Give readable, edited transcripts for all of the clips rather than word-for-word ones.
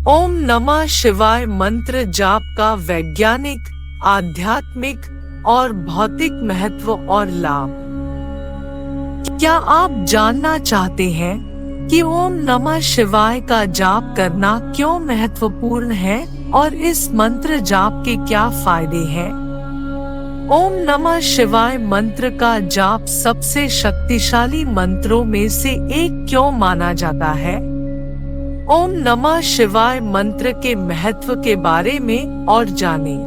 ओम नमः शिवाय मंत्र जाप का वैज्ञानिक, आध्यात्मिक और भौतिक महत्व और लाभ। क्या आप जानना चाहते हैं कि ओम नमः शिवाय का जाप करना क्यों महत्वपूर्ण है और इस मंत्र जाप के क्या फायदे हैं? ओम नमः शिवाय मंत्र का जाप सबसे शक्तिशाली मंत्रों में से एक क्यों माना जाता है? ओम नमः शिवाय मंत्र के महत्व के बारे में और जानें।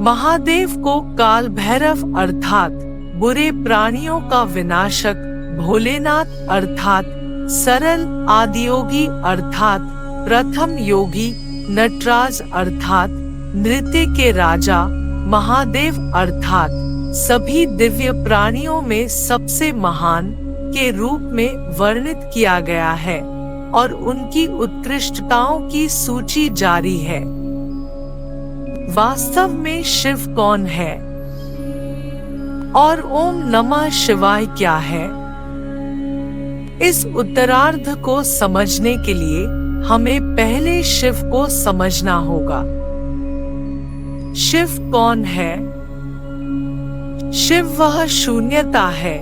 महादेव को काल भैरव अर्थात बुरे प्राणियों का विनाशक, भोलेनाथ अर्थात सरल आदियोगी अर्थात प्रथम योगी, नटराज अर्थात नृत्य के राजा, महादेव अर्थात सभी दिव्य प्राणियों में सबसे महान के रूप में वर्णित किया गया है और उनकी उत्कृष्टताओं की सूची जारी है। वास्तव में शिव कौन है और ओम नमः शिवाय क्या है? इस उत्तरार्ध को समझने के लिए हमें पहले शिव को समझना होगा। शिव कौन है? शिव वह शून्यता है,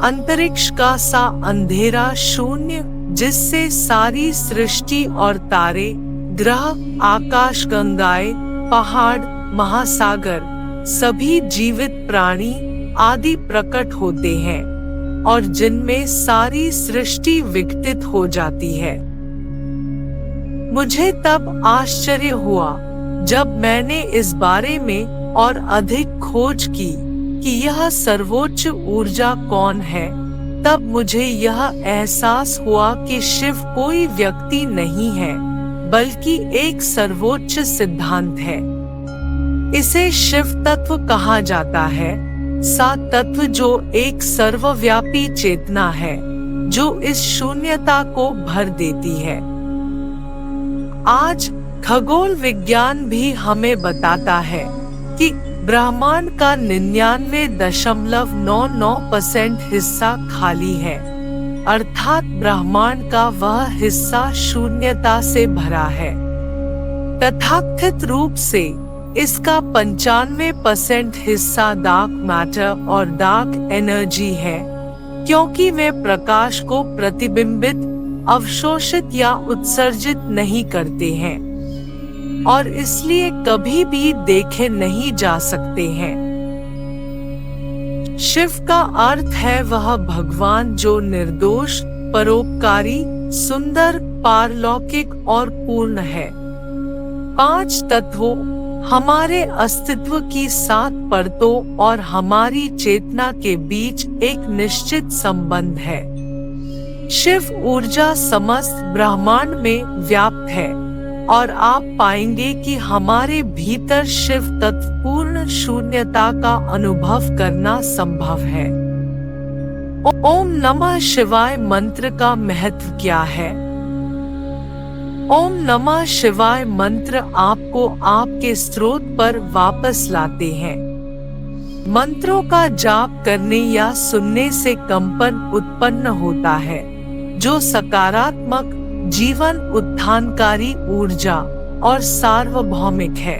अंतरिक्ष का सा अंधेरा शून्य जिससे सारी सृष्टि और तारे, ग्रह, आकाश गंगाएं, पहाड़, महासागर, सभी जीवित प्राणी आदि प्रकट होते हैं और जिनमें सारी सृष्टि विकसित हो जाती है। मुझे तब आश्चर्य हुआ जब मैंने इस बारे में और अधिक खोज की कि यह सर्वोच्च ऊर्जा कौन है। तब मुझे यह एहसास हुआ कि शिव कोई व्यक्ति नहीं है बल्कि एक सर्वोच्च सिद्धांत है। इसे शिव तत्व कहा जाता है, सा तत्व जो एक सर्वव्यापी चेतना है जो इस शून्यता को भर देती है। आज खगोल विज्ञान भी हमें बताता है कि ब्रह्मांड का 99.99% हिस्सा खाली है, अर्थात ब्रह्मांड का वह हिस्सा शून्यता से भरा है। तथाकथित रूप से इसका 95% हिस्सा डार्क मैटर और डार्क एनर्जी है, क्योंकि वे प्रकाश को प्रतिबिंबित, अवशोषित या उत्सर्जित नहीं करते हैं और इसलिए कभी भी देखे नहीं जा सकते हैं। शिव का अर्थ है वह भगवान जो निर्दोष, परोपकारी, सुंदर, पारलौकिक और पूर्ण है। 5 तत्वों, हमारे अस्तित्व की 7 परतों और हमारी चेतना के बीच एक निश्चित संबंध है। शिव ऊर्जा समस्त ब्रह्मांड में व्याप्त है और आप पाएंगे कि हमारे भीतर शिव तत्व पूर्ण शून्यता का अनुभव करना संभव है। ओम नमः शिवाय मंत्र का महत्व क्या है? ओम नमः शिवाय मंत्र आपको आपके स्रोत पर वापस लाते हैं। मंत्रों का जाप करने या सुनने से कंपन उत्पन्न होता है जो सकारात्मक, जीवन उत्थानकारी ऊर्जा और सार्वभौमिक है।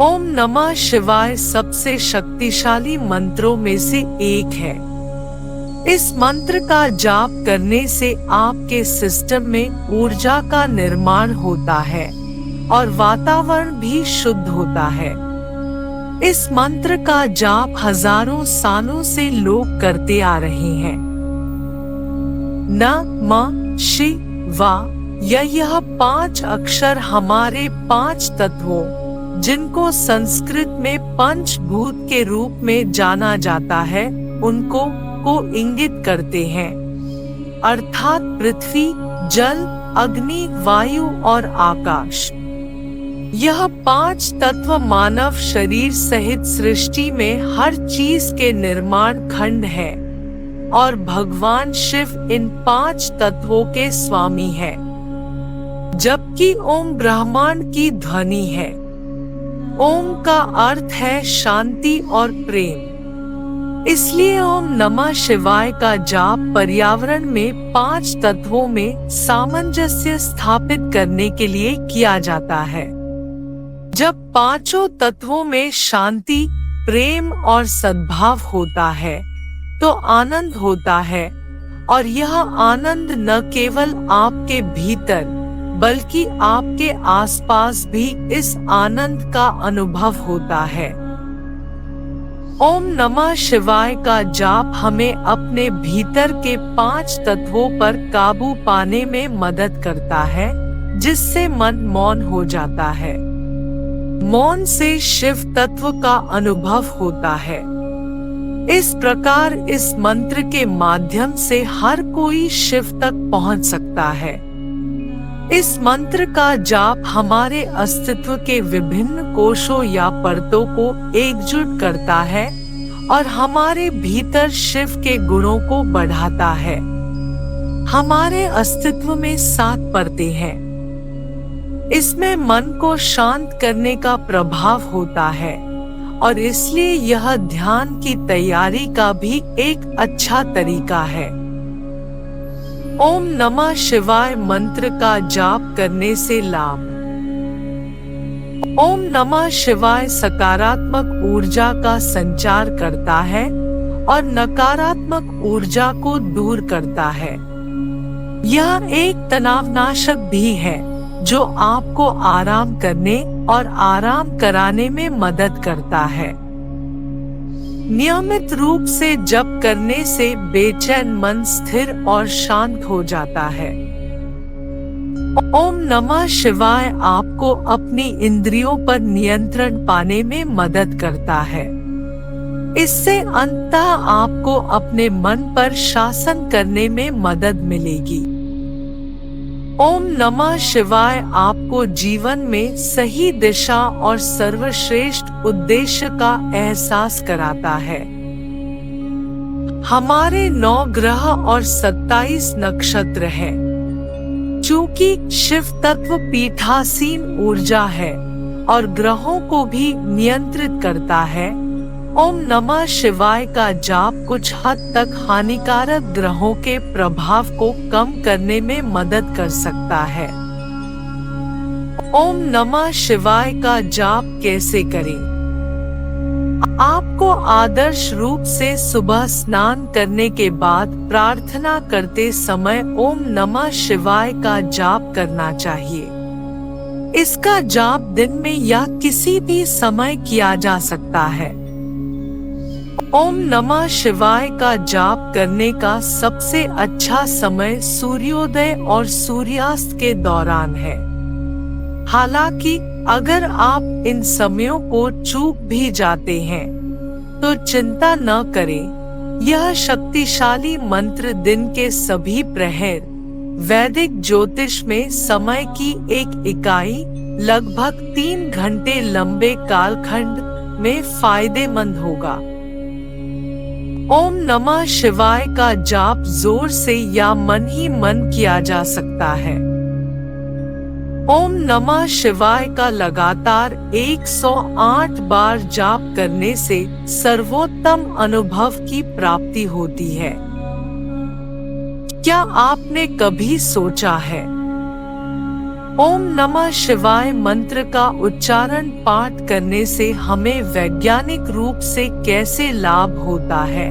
ओम नमः शिवाय सबसे शक्तिशाली मंत्रों में से एक है। इस मंत्र का जाप करने से आपके सिस्टम में ऊर्जा का निर्माण होता है और वातावरण भी शुद्ध होता है। इस मंत्र का जाप हजारों सालों से लोग करते आ रहे हैं। नमः शिवाय यह 5 अक्षर हमारे 5 तत्वों, जिनको संस्कृत में पंचभूत के रूप में जाना जाता है, उनको को इंगित करते हैं, अर्थात पृथ्वी, जल, अग्नि, वायु और आकाश। यह 5 तत्व मानव शरीर सहित सृष्टि में हर चीज के निर्माण खंड है और भगवान शिव इन 5 तत्वों के स्वामी है। जबकि ओम ब्रह्मांड की ध्वनि है। ओम का अर्थ है शांति और प्रेम। इसलिए ओम नमः शिवाय का जाप पर्यावरण में 5 तत्वों में सामंजस्य स्थापित करने के लिए किया जाता है। जब पांचों तत्वों में शांति, प्रेम और सद्भाव होता है तो आनंद होता है, और यह आनंद न केवल आपके भीतर बल्कि आपके आसपास भी इस आनंद का अनुभव होता है। ओम नमः शिवाय का जाप हमें अपने भीतर के 5 तत्वों पर काबू पाने में मदद करता है, जिससे मन मौन हो जाता है। मौन से शिव तत्व का अनुभव होता है। इस प्रकार इस मंत्र के माध्यम से हर कोई शिव तक पहुंच सकता है। इस मंत्र का जाप हमारे अस्तित्व के विभिन्न कोशों या परतों को एकजुट करता है और हमारे भीतर शिव के गुणों को बढ़ाता है। हमारे अस्तित्व में 7 परतें हैं। इसमें मन को शांत करने का प्रभाव होता है और इसलिए यह ध्यान की तैयारी का भी एक अच्छा तरीका है। ओम नमः शिवाय मंत्र का जाप करने से लाभ। ओम नमः शिवाय सकारात्मक ऊर्जा का संचार करता है और नकारात्मक ऊर्जा को दूर करता है। यह एक तनावनाशक भी है जो आपको आराम करने और आराम कराने में मदद करता है। नियमित रूप से जप करने से बेचैन मन स्थिर और शांत हो जाता है। ओम नमः शिवाय आपको अपनी इंद्रियों पर नियंत्रण पाने में मदद करता है। इससे अंततः आपको अपने मन पर शासन करने में मदद मिलेगी। ओम नमः शिवाय आपको जीवन में सही दिशा और सर्वश्रेष्ठ उद्देश्य का एहसास कराता है। हमारे 9 ग्रह और 27 नक्षत्र हैं। चूंकि शिव तत्व पीठासीन ऊर्जा है और ग्रहों को भी नियंत्रित करता है, ओम नमः शिवाय का जाप कुछ हद तक हानिकारक ग्रहों के प्रभाव को कम करने में मदद कर सकता है। ओम नमः शिवाय का जाप कैसे करें? आपको आदर्श रूप से सुबह स्नान करने के बाद प्रार्थना करते समय ओम नमः शिवाय का जाप करना चाहिए। इसका जाप दिन में या किसी भी समय किया जा सकता है। ओम नमः शिवाय का जाप करने का सबसे अच्छा समय सूर्योदय और सूर्यास्त के दौरान है। हालांकि अगर आप इन समयों को चूक भी जाते हैं तो चिंता न करें। यह शक्तिशाली मंत्र दिन के सभी प्रहर वैदिक ज्योतिष में समय की एक इकाई लगभग 3 घंटे लंबे कालखंड में फायदेमंद होगा। ओम नमः शिवाय का जाप जोर से या मन ही मन किया जा सकता है। ओम नमः शिवाय का लगातार 108 बार जाप करने से सर्वोत्तम अनुभव की प्राप्ति होती है। क्या आपने कभी सोचा है ओम नमः शिवाय मंत्र का उच्चारण पाठ करने से हमें वैज्ञानिक रूप से कैसे लाभ होता है?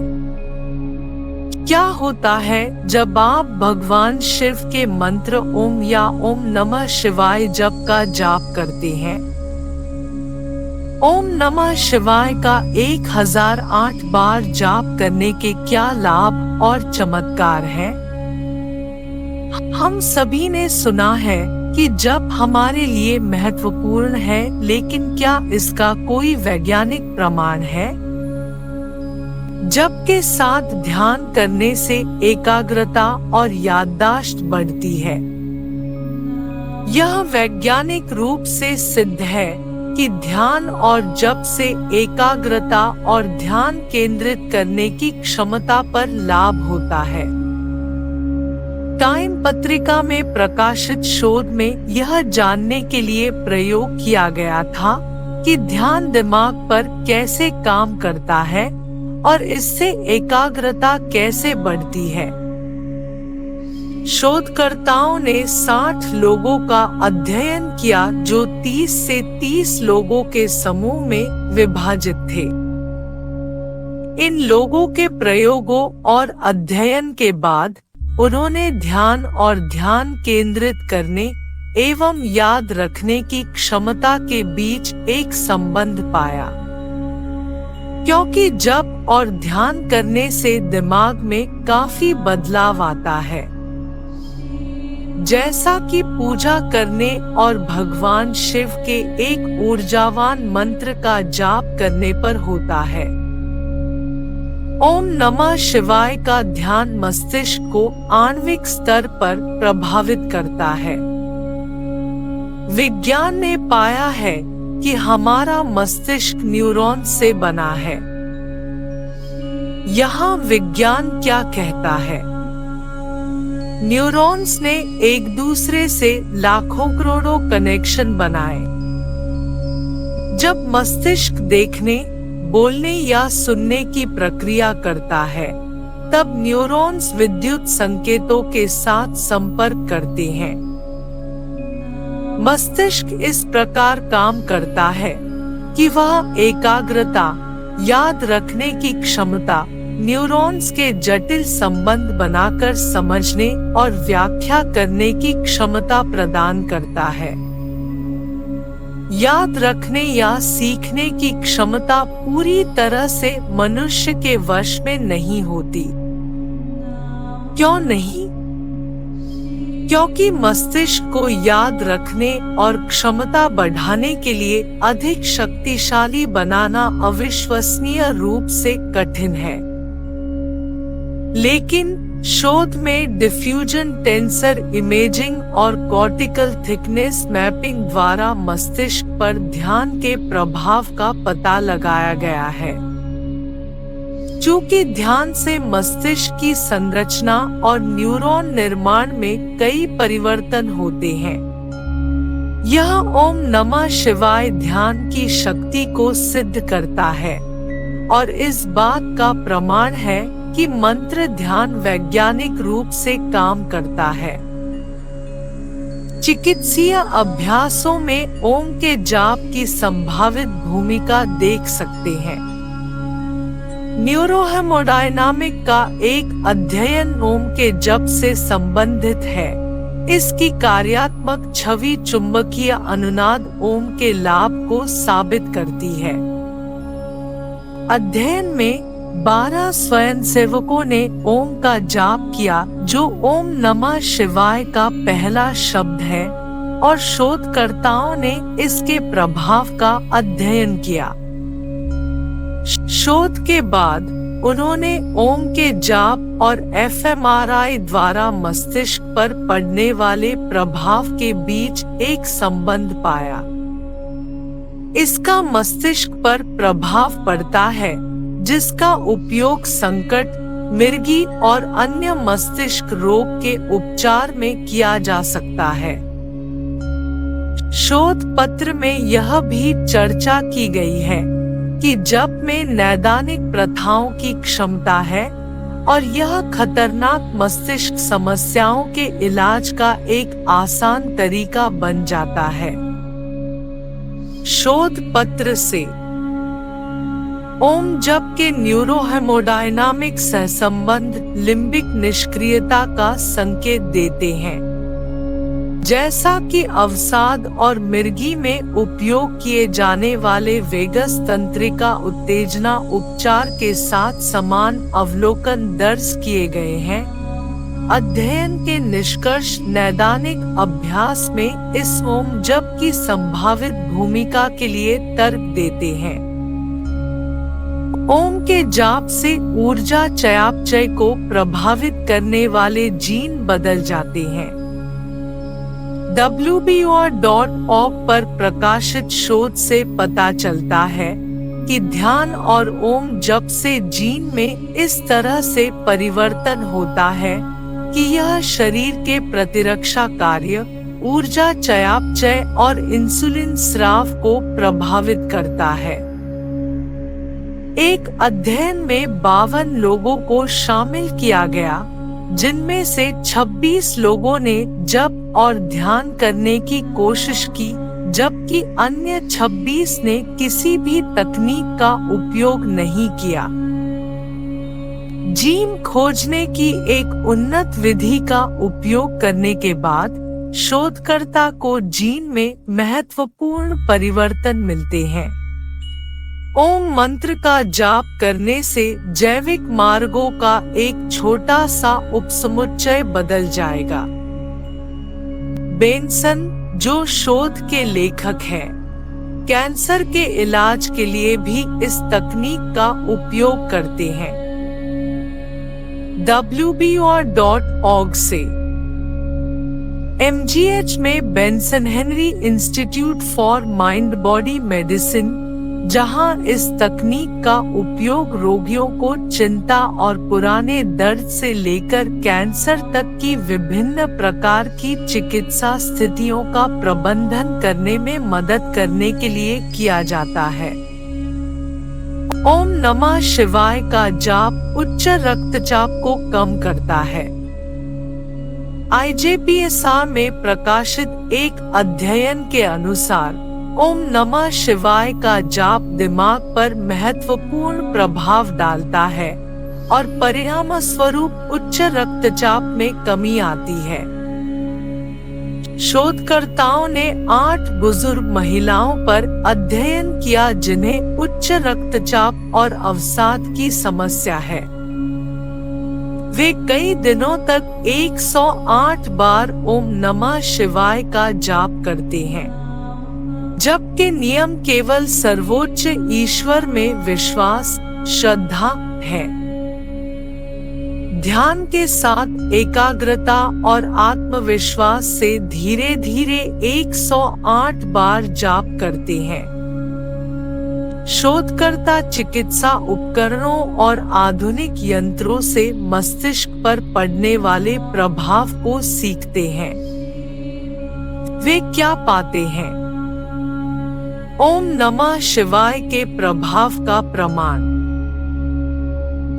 क्या होता है जब आप भगवान शिव के मंत्र ओम या ओम नमः शिवाय जप का जाप करते हैं? ओम नमः शिवाय का 1008 बार जाप करने के क्या लाभ और चमत्कार हैं? हम सभी ने सुना है कि जप हमारे लिए महत्वपूर्ण है, लेकिन क्या इसका कोई वैज्ञानिक प्रमाण है? जप के साथ ध्यान करने से एकाग्रता और याददाश्त बढ़ती है। यह वैज्ञानिक रूप से सिद्ध है कि ध्यान और जप से एकाग्रता और ध्यान केंद्रित करने की क्षमता पर लाभ होता है। टाइम पत्रिका में प्रकाशित शोध में यह जानने के लिए प्रयोग किया गया था कि ध्यान दिमाग पर कैसे काम करता है और इससे एकाग्रता कैसे बढ़ती है। शोधकर्ताओं ने 60 लोगों का अध्ययन किया जो 30 से 30 लोगों के समूह में विभाजित थे। इन लोगों के प्रयोगों और अध्ययन के बाद उन्होंने ध्यान और ध्यान केंद्रित करने एवं याद रखने की क्षमता के बीच एक संबंध पाया, क्योंकि जप और ध्यान करने से दिमाग में काफी बदलाव आता है, जैसा कि पूजा करने और भगवान शिव के एक ऊर्जावान मंत्र का जाप करने पर होता है। ओम नमः शिवाय का ध्यान मस्तिष्क को आणविक स्तर पर प्रभावित करता है। विज्ञान ने पाया है कि हमारा मस्तिष्क न्यूरॉन से बना है। यहाँ विज्ञान क्या कहता है? न्यूरॉन्स ने एक दूसरे से लाखों करोड़ों कनेक्शन बनाए। जब मस्तिष्क देखने, बोलने या सुनने की प्रक्रिया करता है, तब न्यूरॉन्स विद्युत संकेतों के साथ संपर्क करते हैं। मस्तिष्क इस प्रकार काम करता है कि वह एकाग्रता, याद रखने की क्षमता, न्यूरॉन्स के जटिल संबंध बनाकर समझने और व्याख्या करने की क्षमता प्रदान करता है। याद रखने या सीखने की क्षमता पूरी तरह से मनुष्य के वश में नहीं होती। क्यों नहीं? क्योंकि मस्तिष्क को याद रखने और क्षमता बढ़ाने के लिए अधिक शक्तिशाली बनाना अविश्वसनीय रूप से कठिन है। लेकिन शोध में डिफ्यूजन टेंसर इमेजिंग और कॉर्टिकल थिकनेस मैपिंग द्वारा मस्तिष्क पर ध्यान के प्रभाव का पता लगाया गया है। चूंकि ध्यान से मस्तिष्क की संरचना और न्यूरॉन निर्माण में कई परिवर्तन होते हैं, यह ओम नमः शिवाय ध्यान की शक्ति को सिद्ध करता है और इस बात का प्रमाण है कि मंत्र ध्यान वैज्ञानिक रूप से काम करता है। चिकित्सीय अभ्यासों में ओम के जाप की संभावित भूमिका देख सकते हैं। न्यूरोहेमोडायनामिक का एक अध्ययन ओम के जप से संबंधित है। इसकी कार्यात्मक छवि चुंबकीय अनुनाद ओम के लाभ को साबित करती है। अध्ययन में 12 स्वयंसेवकों ने ओम का जाप किया, जो ओम नमः शिवाय का पहला शब्द है, और शोधकर्ताओं ने इसके प्रभाव का अध्ययन किया। शोध के बाद उन्होंने ओम के जाप और एफएमआरआई द्वारा मस्तिष्क पर पड़ने वाले प्रभाव के बीच एक संबंध पाया। इसका मस्तिष्क पर प्रभाव पड़ता है, जिसका उपयोग संकट, मिर्गी और अन्य मस्तिष्क रोग के उपचार में किया जा सकता है। शोध पत्र में यह भी चर्चा की गई है कि जप में नैदानिक प्रथाओं की क्षमता है और यह खतरनाक मस्तिष्क समस्याओं के इलाज का एक आसान तरीका बन जाता है। शोध पत्र से ओम जप के न्यूरोहेमोडायनामिक सहसंबंध लिम्बिक निष्क्रियता का संकेत देते हैं। जैसा कि अवसाद और मिर्गी में उपयोग किए जाने वाले वेगस तंत्रिका उत्तेजना उपचार के साथ समान अवलोकन दर्ज किए गए हैं, अध्ययन के निष्कर्ष नैदानिक अभ्यास में इस ओम जप की संभावित भूमिका के लिए तर्क देते हैं। ओम के जाप से ऊर्जा चयापचय को प्रभावित करने वाले जीन बदल जाते हैं। WBOR.org पर प्रकाशित शोध से पता चलता है कि ध्यान और ओम जप से जीन में इस तरह से परिवर्तन होता है कि यह शरीर के प्रतिरक्षा कार्य, ऊर्जा चयापचय और इंसुलिन स्राव को प्रभावित करता है। एक अध्ययन में 52 लोगों को शामिल किया गया, जिनमें से 26 लोगों ने जप और ध्यान करने की कोशिश की, जबकि अन्य 26 ने किसी भी तकनीक का उपयोग नहीं किया। जीन खोजने की एक उन्नत विधि का उपयोग करने के बाद शोधकर्ता को जीन में महत्वपूर्ण परिवर्तन मिलते हैं। ओम मंत्र का जाप करने से जैविक मार्गों का एक छोटा सा उपसमुच्चय बदल जाएगा। बेंसन, जो शोध के लेखक हैं, कैंसर के इलाज के लिए भी इस तकनीक का उपयोग करते हैं। WBO.org से MGH में Benson Henry institute for mind body medicine, जहां इस तकनीक का उपयोग रोगियों को चिंता और पुराने दर्द से लेकर कैंसर तक की विभिन्न प्रकार की चिकित्सा स्थितियों का प्रबंधन करने में मदद करने के लिए किया जाता है। ओम नमः शिवाय का जाप उच्च रक्तचाप को कम करता है। IJPSR में प्रकाशित एक अध्ययन के अनुसार ओम नमः शिवाय का जाप दिमाग पर महत्वपूर्ण प्रभाव डालता है और परिणाम स्वरूप उच्च रक्तचाप में कमी आती है। शोधकर्ताओं ने 8 बुजुर्ग महिलाओं पर अध्ययन किया जिन्हें उच्च रक्तचाप और अवसाद की समस्या है। वे कई दिनों तक 108 बार ओम नमः शिवाय का जाप करते हैं, जबकि नियम केवल सर्वोच्च ईश्वर में विश्वास, श्रद्धा है। ध्यान के साथ एकाग्रता और आत्मविश्वास से धीरे धीरे 108 बार जाप करते हैं। शोधकर्ता चिकित्सा उपकरणों और आधुनिक यंत्रों से मस्तिष्क पर पड़ने वाले प्रभाव को सीखते हैं। वे क्या पाते हैं? ओम नमः शिवाय के प्रभाव का प्रमाण।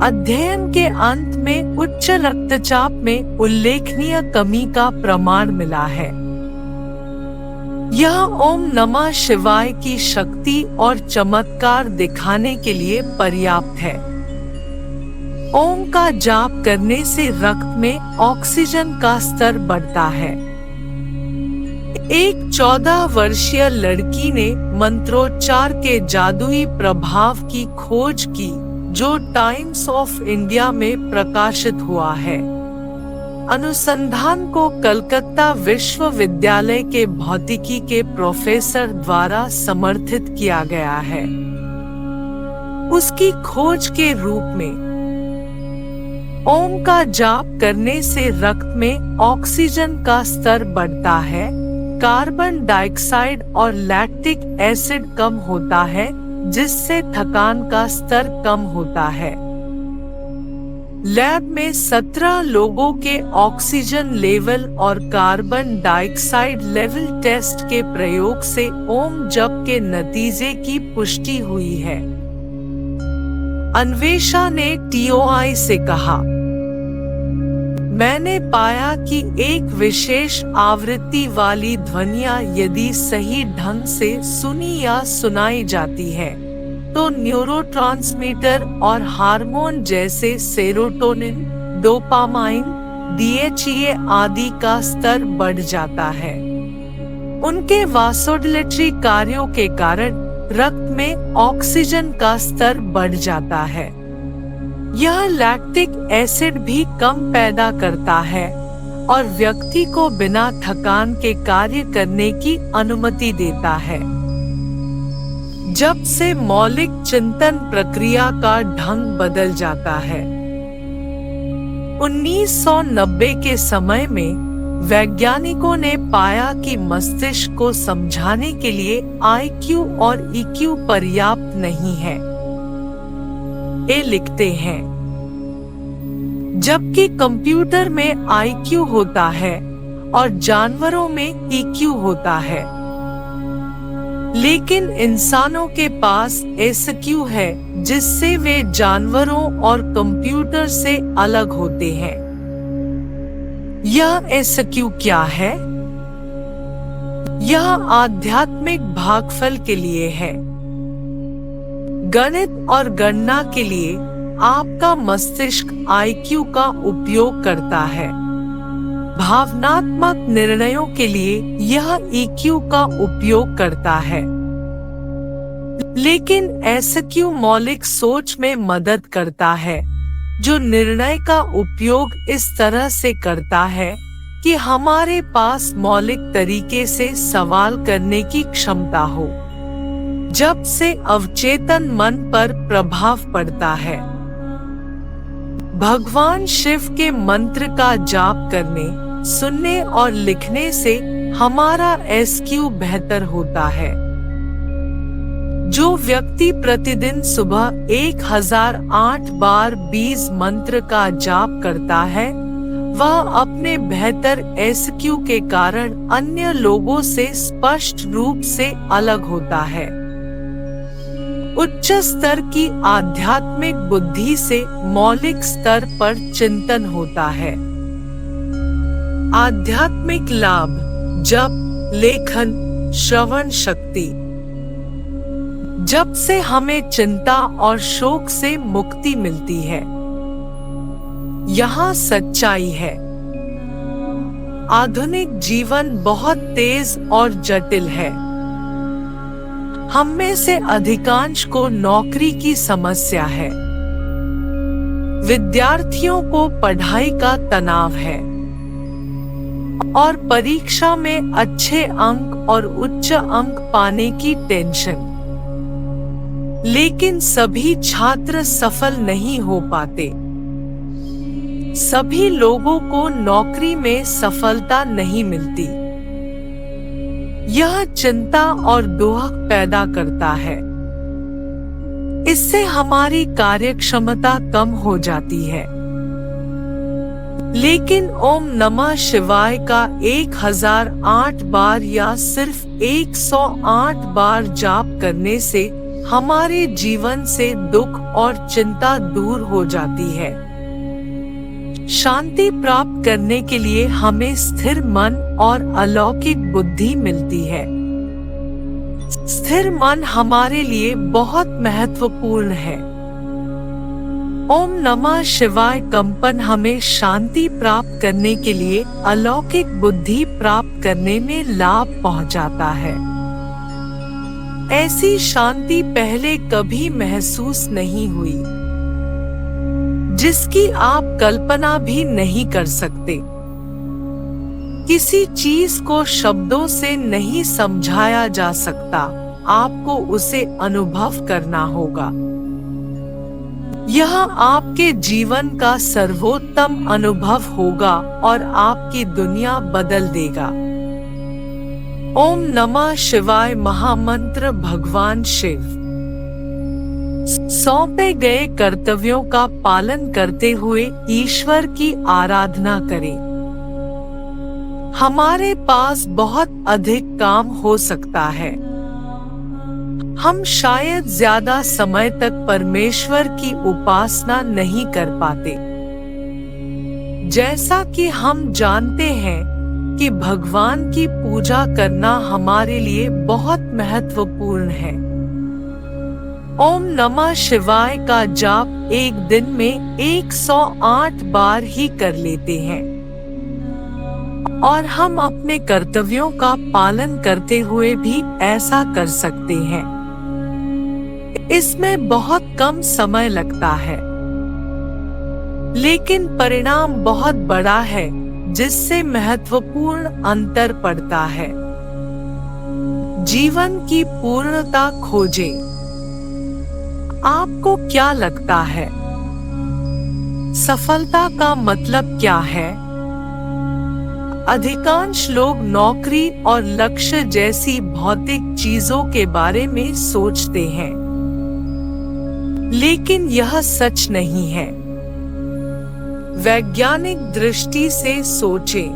अध्ययन के अंत में उच्च रक्तचाप में उल्लेखनीय कमी का प्रमाण मिला है। यह ओम नमः शिवाय की शक्ति और चमत्कार दिखाने के लिए पर्याप्त है। ओम का जाप करने से रक्त में ऑक्सीजन का स्तर बढ़ता है। एक 14 वर्षीय लड़की ने मंत्रोच्चार के जादुई प्रभाव की खोज की, जो टाइम्स ऑफ इंडिया में प्रकाशित हुआ है। अनुसंधान को कलकत्ता विश्वविद्यालय के भौतिकी के प्रोफेसर द्वारा समर्थित किया गया है। उसकी खोज के रूप में ओम का जाप करने से रक्त में ऑक्सीजन का स्तर बढ़ता है, कार्बन डाइऑक्साइड और लैक्टिक एसिड कम होता है, जिससे थकान का स्तर कम होता है। लैब में 17 लोगों के ऑक्सीजन लेवल और कार्बन डाइऑक्साइड लेवल टेस्ट के प्रयोग से ओम जप के नतीजे की पुष्टि हुई है। अन्वेषा ने TOI से कहा, मैंने पाया कि एक विशेष आवृत्ति वाली ध्वनियाँ यदि सही ढंग से सुनी या सुनाई जाती है, तो न्यूरोट्रांसमीटर और हार्मोन जैसे सेरोटोनिन, डोपामाइन, DHEA आदि का स्तर बढ़ जाता है। उनके वासोडिलेटरी कार्यों के कारण रक्त में ऑक्सीजन का स्तर बढ़ जाता है। यह लैक्टिक एसिड भी कम पैदा करता है और व्यक्ति को बिना थकान के कार्य करने की अनुमति देता है। जब से मौलिक चिंतन प्रक्रिया का ढंग बदल जाता है। 1990 के समय में वैज्ञानिकों ने पाया कि मस्तिष्क को समझाने के लिए IQ और EQ पर्याप्त नहीं है। ये लिखते हैं, जबकि कंप्यूटर में IQ होता है और जानवरों में EQ होता है। लेकिन इंसानों के पास EQ है जिससे वे जानवरों और कंप्यूटर से अलग होते हैं। यह EQ क्या है? यह आध्यात्मिक भागफल के लिए है। गणित और गणना के लिए आपका मस्तिष्क IQ का उपयोग करता है। भावनात्मक निर्णयों के लिए यह EQ का उपयोग करता है। लेकिन EQ मौलिक सोच में मदद करता है, जो निर्णय का उपयोग इस तरह से करता है कि हमारे पास मौलिक तरीके से सवाल करने की क्षमता हो, जब से अवचेतन मन पर प्रभाव पड़ता है। भगवान शिव के मंत्र का जाप करने, सुनने और लिखने से हमारा EQ बेहतर होता है। जो व्यक्ति प्रतिदिन सुबह 1008 बार बीज मंत्र का जाप करता है, वह अपने बेहतर EQ के कारण अन्य लोगों से स्पष्ट रूप से अलग होता है। उच्च स्तर की आध्यात्मिक बुद्धि से मौलिक स्तर पर चिंतन होता है। आध्यात्मिक लाभ: जप, लेखन, श्रवण शक्ति। जप से हमें चिंता और शोक से मुक्ति मिलती है। यहाँ सच्चाई है। आधुनिक जीवन बहुत तेज और जटिल है। हम में से अधिकांश को नौकरी की समस्या है। विद्यार्थियों को पढ़ाई का तनाव है और परीक्षा में अच्छे अंक और उच्च अंक पाने की टेंशन। लेकिन सभी छात्र सफल नहीं हो पाते। सभी लोगों को नौकरी में सफलता नहीं मिलती। यह चिंता और दुख पैदा करता है। इससे हमारी कार्यक्षमता कम हो जाती है। लेकिन ओम नमः शिवाय का 1008 बार या सिर्फ 108 बार जाप करने से हमारे जीवन से दुख और चिंता दूर हो जाती है। शांति प्राप्त करने के लिए हमें स्थिर मन और अलौकिक बुद्धि मिलती है। स्थिर मन हमारे लिए बहुत महत्वपूर्ण है। ओम नमः शिवाय कंपन हमें शांति प्राप्त करने के लिए अलौकिक बुद्धि प्राप्त करने में लाभ पहुंचाता है। ऐसी शांति पहले कभी महसूस नहीं हुई, जिसकी आप कल्पना भी नहीं कर सकते। किसी चीज को शब्दों से नहीं समझाया जा सकता, आपको उसे अनुभव करना होगा। यह आपके जीवन का सर्वोत्तम अनुभव होगा और आपकी दुनिया बदल देगा। ओम नमः शिवाय महामंत्र भगवान शिव सौंपे गए कर्तव्यों का पालन करते हुए ईश्वर की आराधना करें। हमारे पास बहुत अधिक काम हो सकता है। हम शायद ज्यादा समय तक परमेश्वर की उपासना नहीं कर पाते। जैसा कि हम जानते हैं कि भगवान की पूजा करना हमारे लिए बहुत महत्वपूर्ण है। ओम नमः शिवाय का जाप एक दिन में 108 बार ही कर लेते हैं और हम अपने कर्तव्यों का पालन करते हुए भी ऐसा कर सकते हैं। इसमें बहुत कम समय लगता है, लेकिन परिणाम बहुत बड़ा है, जिससे महत्वपूर्ण अंतर पड़ता है। जीवन की पूर्णता खोजें। आपको क्या लगता है? सफलता का मतलब क्या है? अधिकांश लोग नौकरी और लक्ष्य जैसी भौतिक चीजों के बारे में सोचते हैं, लेकिन यह सच नहीं है। वैज्ञानिक दृष्टि से सोचें।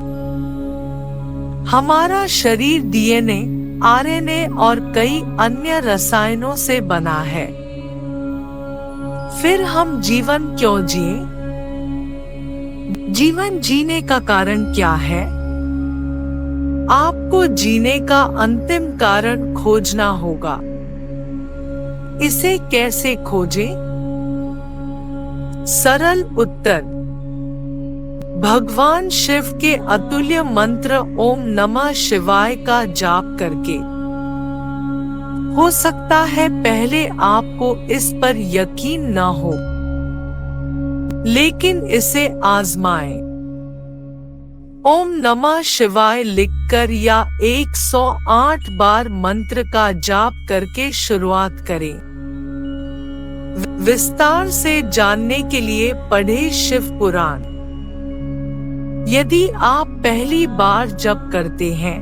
हमारा शरीर DNA, आरएनए और कई अन्य रसायनों से बना है। फिर हम जीवन क्यों जिए? जीवन जीने का कारण क्या है? आपको जीने का अंतिम कारण खोजना होगा। इसे कैसे खोजें? सरल उत्तर, भगवान शिव के अतुल्य मंत्र ओम नमः शिवाय का जाप करके। हो सकता है पहले आपको इस पर यकीन न हो, लेकिन इसे आजमाएं। ओम नमः शिवाय लिखकर या 108 बार मंत्र का जाप करके शुरुआत करें। विस्तार से जानने के लिए पढ़ें शिव पुराण। यदि आप पहली बार जप करते हैं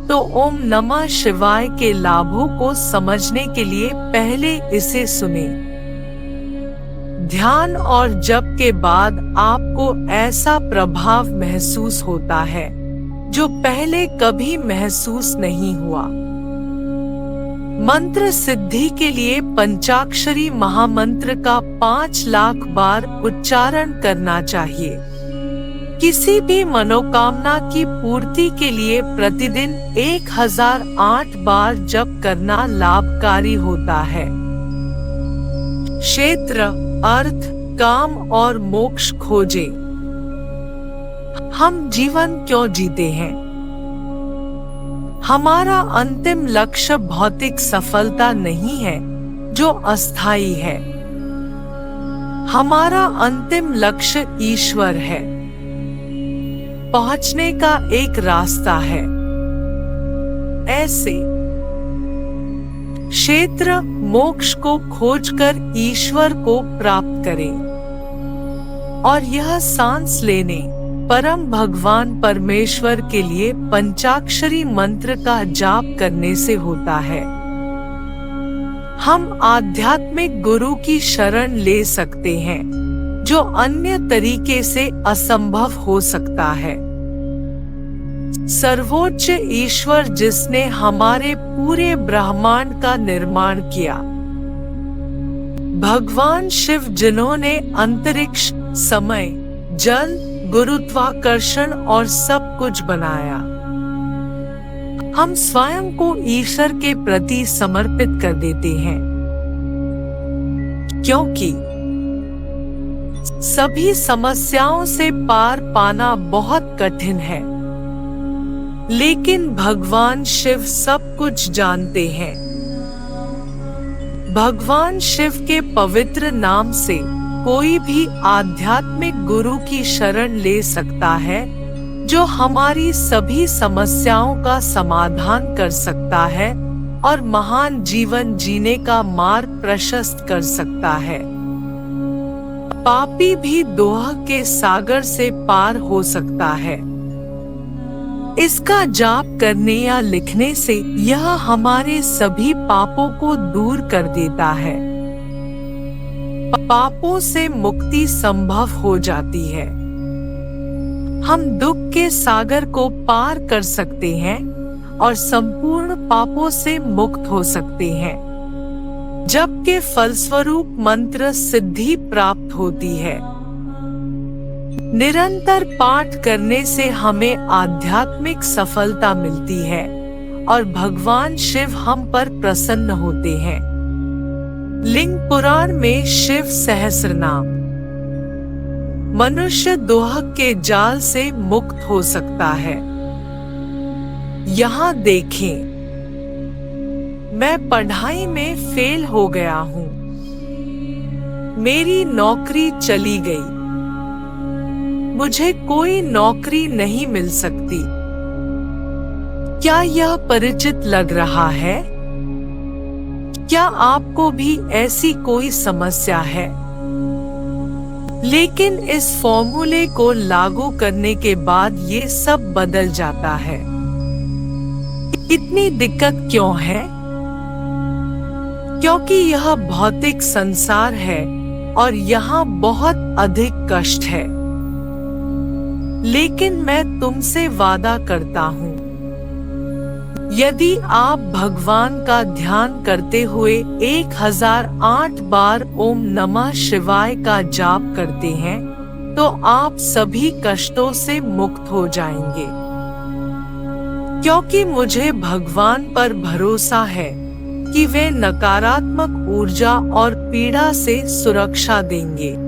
तो ओम नमः शिवाय के लाभों को समझने के लिए पहले इसे सुनें। ध्यान और जप के बाद आपको ऐसा प्रभाव महसूस होता है जो पहले कभी महसूस नहीं हुआ। मंत्र सिद्धि के लिए पंचाक्षरी महामंत्र का 5 लाख बार उच्चारण करना चाहिए। किसी भी मनोकामना की पूर्ति के लिए प्रतिदिन 1008 बार जप करना लाभकारी होता है। क्षेत्र, अर्थ, काम और मोक्ष खोजें। हम जीवन क्यों जीते हैं? हमारा अंतिम लक्ष्य भौतिक सफलता नहीं है जो अस्थायी है। हमारा अंतिम लक्ष्य ईश्वर है। पहुंचने का एक रास्ता है। ऐसे क्षेत्र, मोक्ष को खोजकर ईश्वर को प्राप्त करें। और यह सांस लेने परम भगवान परमेश्वर के लिए पंचाक्षरी मंत्र का जाप करने से होता है। हम आध्यात्मिक गुरु की शरण ले सकते हैं जो अन्य तरीके से असंभव हो सकता है। सर्वोच्च ईश्वर जिसने हमारे पूरे ब्रह्मांड का निर्माण किया। भगवान शिव जिन्होंने अंतरिक्ष, समय, जल, गुरुत्वाकर्षण और सब कुछ बनाया। हम स्वयं को ईश्वर के प्रति समर्पित कर देते हैं, क्योंकि सभी समस्याओं से पार पाना बहुत कठिन है, लेकिन भगवान शिव सब कुछ जानते हैं। भगवान शिव के पवित्र नाम से कोई भी आध्यात्मिक गुरु की शरण ले सकता है जो हमारी सभी समस्याओं का समाधान कर सकता है और महान जीवन जीने का मार्ग प्रशस्त कर सकता है। पापी भी दोह के सागर से पार हो सकता है। इसका जाप करने या लिखने से यह हमारे सभी पापों को दूर कर देता है। पापों से मुक्ति संभव हो जाती है। हम दुख के सागर को पार कर सकते हैं और संपूर्ण पापों से मुक्त हो सकते हैं, जबकि फलस्वरूप मंत्र सिद्धि प्राप्त होती है। निरंतर पाठ करने से हमें आध्यात्मिक सफलता मिलती है और भगवान शिव हम पर प्रसन्न होते हैं। लिंग पुराण में शिव सहस्रनाम। मनुष्य दोह के जाल से मुक्त हो सकता है। यहाँ देखें, मैं पढ़ाई में फेल हो गया हूँ। मेरी नौकरी चली गई। मुझे कोई नौकरी नहीं मिल सकती। क्या यह परिचित लग रहा है? क्या आपको भी ऐसी कोई समस्या है? लेकिन इस फॉर्मूले को लागू करने के बाद ये सब बदल जाता है। इतनी दिक्कत क्यों है? क्योंकि यह भौतिक संसार है और यहाँ बहुत अधिक कष्ट है। लेकिन मैं तुमसे वादा करता हूँ, यदि आप भगवान का ध्यान करते हुए 1008 बार ओम नमः शिवाय का जाप करते हैं, तो आप सभी कष्टों से मुक्त हो जाएंगे। क्योंकि मुझे भगवान पर भरोसा है कि वे नकारात्मक ऊर्जा और पीड़ा से सुरक्षा देंगे।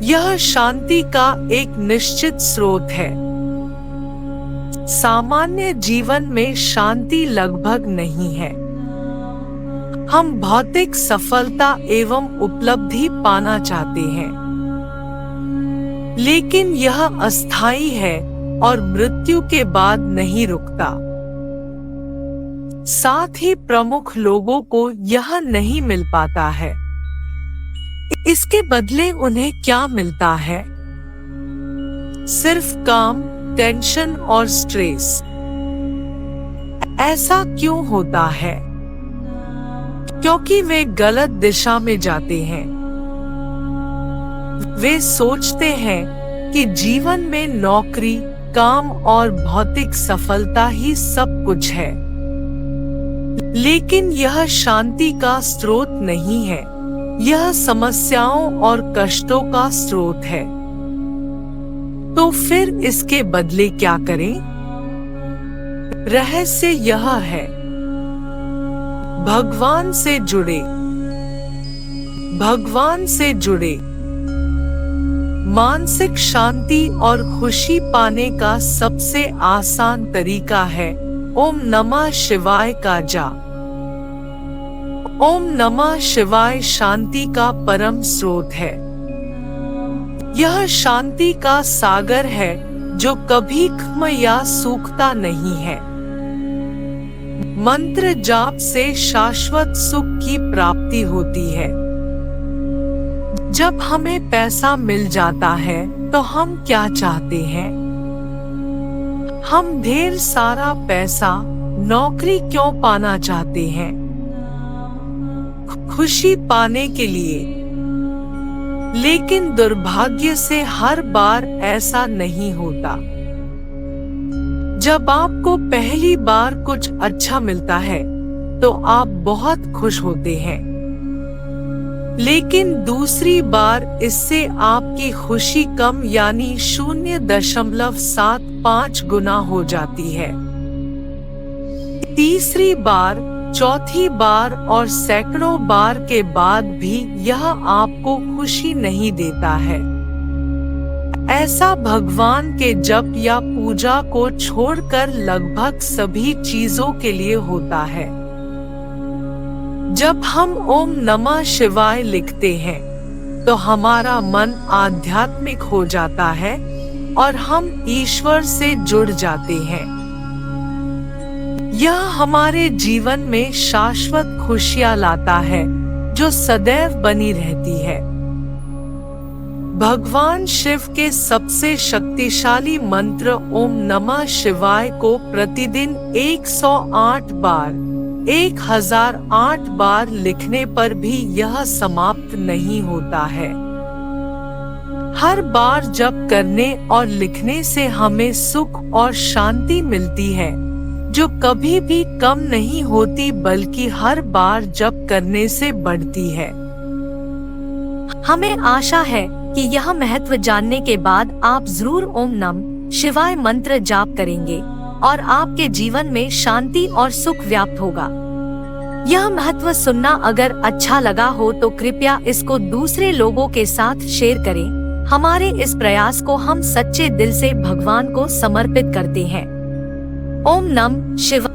यह शांति का एक निश्चित स्रोत है। सामान्य जीवन में शांति लगभग नहीं है। हम भौतिक सफलता एवं उपलब्धि पाना चाहते हैं, लेकिन यह अस्थायी है और मृत्यु के बाद नहीं रुकता। साथ ही प्रमुख लोगों को यह नहीं मिल पाता है। इसके बदले उन्हें क्या मिलता है? सिर्फ काम, टेंशन और स्ट्रेस। ऐसा क्यों होता है? क्योंकि वे गलत दिशा में जाते हैं। वे सोचते हैं कि जीवन में नौकरी, काम और भौतिक सफलता ही सब कुछ है, लेकिन यह शांति का स्रोत नहीं है। यह समस्याओं और कष्टों का स्रोत है। तो फिर इसके बदले क्या करें? रहस्य यह है, भगवान से जुड़े। भगवान से जुड़े। मानसिक शांति और खुशी पाने का सबसे आसान तरीका है ओम नमः शिवाय का जाप। ओम नमः शिवाय शांति का परम स्रोत है। यह शांति का सागर है जो कभी खत्म या सूखता नहीं है। मंत्र जाप से शाश्वत सुख की प्राप्ति होती है। जब हमें पैसा मिल जाता है तो हम क्या चाहते हैं? हम ढेर सारा पैसा, नौकरी क्यों पाना चाहते हैं? खुशी पाने के लिए। लेकिन दुर्भाग्य से हर बार ऐसा नहीं होता। जब आपको पहली बार कुछ अच्छा मिलता है तो आप बहुत खुश होते हैं, लेकिन दूसरी बार इससे आपकी खुशी कम यानी 0.75 गुना हो जाती है। तीसरी बार, चौथी बार और सैकड़ों बार के बाद भी यह आपको खुशी नहीं देता है। ऐसा भगवान के जप या पूजा को छोड़कर लगभग सभी चीजों के लिए होता है। जब हम ओम नमः शिवाय लिखते हैं तो हमारा मन आध्यात्मिक हो जाता है और हम ईश्वर से जुड़ जाते हैं। यह हमारे जीवन में शाश्वत खुशियां लाता है जो सदैव बनी रहती है। भगवान शिव के सबसे शक्तिशाली मंत्र ओम नमः शिवाय को प्रतिदिन 108 बार, 1008 बार लिखने पर भी यह समाप्त नहीं होता है। हर बार जप करने और लिखने से हमें सुख और शांति मिलती है, जो कभी भी कम नहीं होती बल्कि हर बार जप करने से बढ़ती है। हमें आशा है कि यह महत्व जानने के बाद आप जरूर ओम नमः शिवाय मंत्र जाप करेंगे और आपके जीवन में शांति और सुख व्याप्त होगा। यह महत्व सुनना अगर अच्छा लगा हो तो कृपया इसको दूसरे लोगों के साथ शेयर करें। हमारे इस प्रयास को हम सच्चे दिल से भगवान को समर्पित करते हैं। ओम नमः शिवाय।